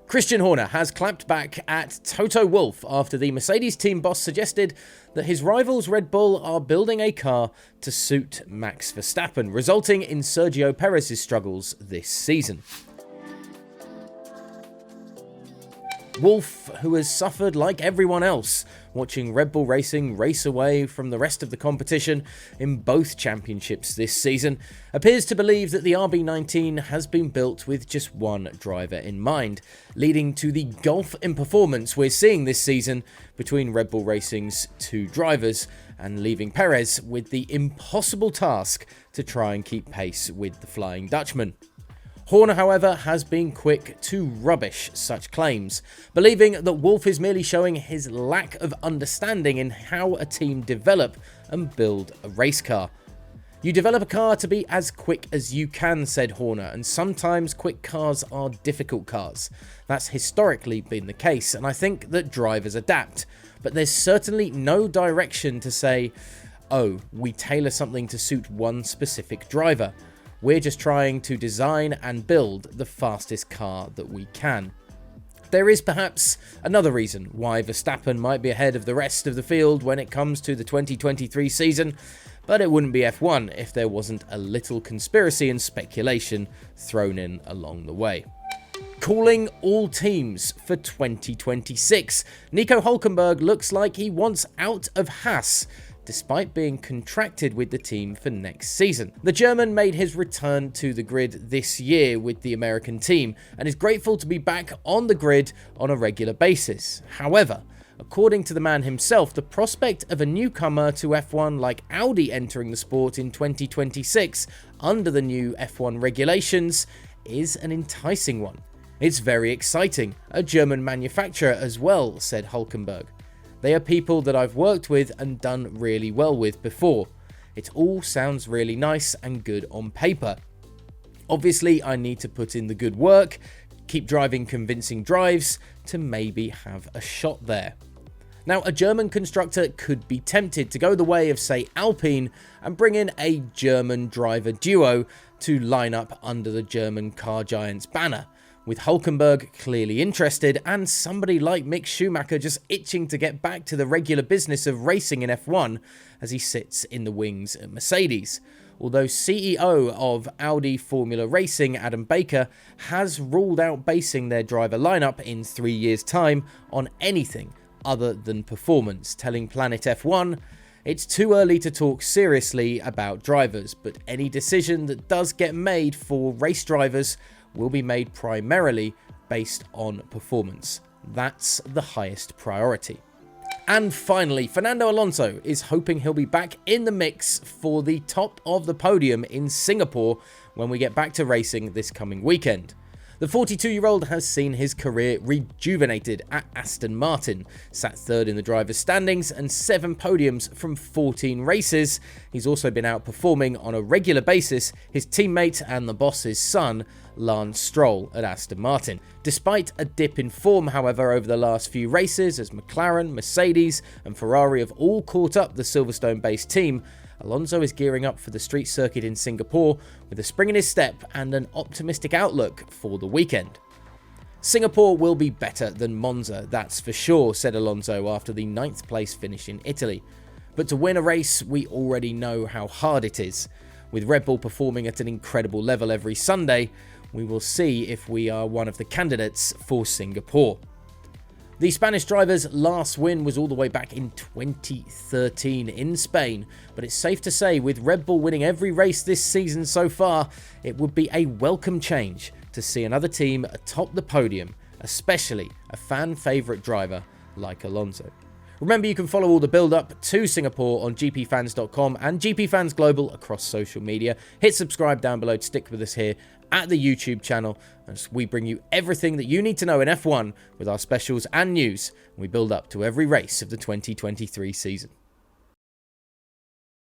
Christian Horner has clapped back at Toto Wolff after the Mercedes team boss suggested that his rivals Red Bull are building a car to suit Max Verstappen, resulting in Sergio Perez's struggles this season. Wolff, who has suffered like everyone else, watching Red Bull Racing race away from the rest of the competition in both championships this season, appears to believe that the RB19 has been built with just one driver in mind, leading to the gulf in performance we're seeing this season between Red Bull Racing's two drivers, and leaving Perez with the impossible task to try and keep pace with the Flying Dutchman. Horner, however, has been quick to rubbish such claims, believing that Wolff is merely showing his lack of understanding in how a team develop and build a race car. "You develop a car to be as quick as you can," said Horner, "and sometimes quick cars are difficult cars. That's historically been the case, and I think that drivers adapt. But there's certainly no direction to say, oh, we tailor something to suit one specific driver. We're just trying to design and build the fastest car that we can." There is perhaps another reason why Verstappen might be ahead of the rest of the field when it comes to the 2023 season, but it wouldn't be F1 if there wasn't a little conspiracy and speculation thrown in along the way. Calling all teams for 2026. Nico Hülkenberg looks like he wants out of Haas, despite being contracted with the team for next season. The German made his return to the grid this year with the American team and is grateful to be back on the grid on a regular basis. However, according to the man himself, the prospect of a newcomer to F1 like Audi entering the sport in 2026 under the new F1 regulations is an enticing one. "It's very exciting, a German manufacturer as well," said Hülkenberg. "They are people that I've worked with and done really well with before. It all sounds really nice and good on paper. Obviously, I need to put in the good work, keep driving convincing drives to maybe have a shot there." Now, a German constructor could be tempted to go the way of, say, Alpine and bring in a German driver duo to line up under the German car giant's banner, with Hülkenberg clearly interested and somebody like Mick Schumacher just itching to get back to the regular business of racing in F1 as he sits in the wings at Mercedes. Although CEO of Audi Formula Racing, Adam Baker, has ruled out basing their driver lineup in 3 years' time on anything other than performance, telling Planet F1, "It's too early to talk seriously about drivers, but any decision that does get made for race drivers will be made primarily based on performance. That's the highest priority." And finally, Fernando Alonso is hoping he'll be back in the mix for the top of the podium in Singapore when we get back to racing this coming weekend. The 42-year-old has seen his career rejuvenated at Aston Martin, sat third in the drivers' standings and 7 podiums from 14 races. He's also been outperforming on a regular basis his teammate and the boss's son, Lance Stroll, at Aston Martin. Despite a dip in form, however, over the last few races, as McLaren, Mercedes and Ferrari have all caught up the Silverstone-based team, Alonso is gearing up for the street circuit in Singapore with a spring in his step and an optimistic outlook for the weekend. "Singapore will be better than Monza, that's for sure," said Alonso after the 9th place finish in Italy. "But to win a race, we already know how hard it is. With Red Bull performing at an incredible level every Sunday, we will see if we are one of the candidates for Singapore." The Spanish driver's last win was all the way back in 2013 in Spain, but it's safe to say with Red Bull winning every race this season so far, it would be a welcome change to see another team atop the podium, especially a fan favourite driver like Alonso. Remember, you can follow all the build-up to Singapore on GPFans.com and GPFans Global across social media. Hit subscribe down below to stick with us here at the YouTube channel as we bring you everything that you need to know in F1 with our specials and news. We build up to every race of the 2023 season.